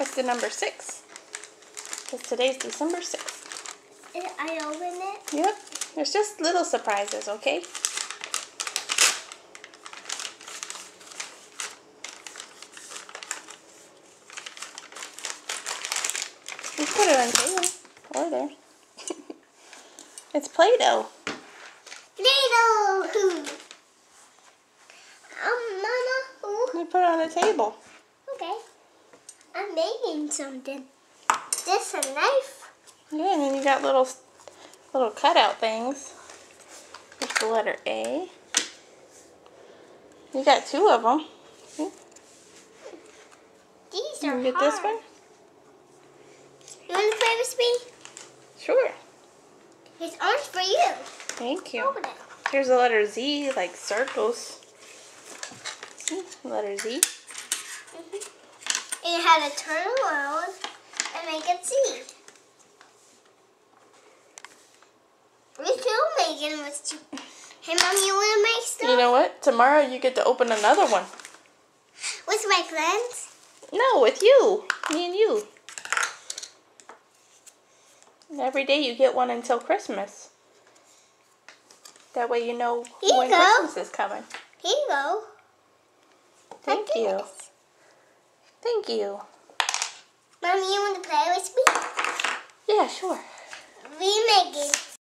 What's the number 6? Because today's December 6th. I open it? Yep. There's just little surprises, okay? You put it on the table. Or there. It's Play-Doh. Play-Doh! Mama. You put it on the table. Okay. I'm making something. This a knife? Yeah, and then you got little cutout things. There's the letter A. You got 2 of them. See? These You are get hard. this one? You want to play with me? Sure. It's orange for you. Thank you. Open it. Here's the letter Z, like circles. See? Letter Z. And you had to turn around and make it see. We're still making with you. Hey, Mom, you want to make stuff? You know what? Tomorrow you get to open another one. With my friends? No, with you. Me and you. Every day you get one until Christmas. That way you know Here when you go. Christmas is coming. Here you go. Thank Like you. this. Thank you. Mommy, you want to play with me? Yeah, sure. We make it.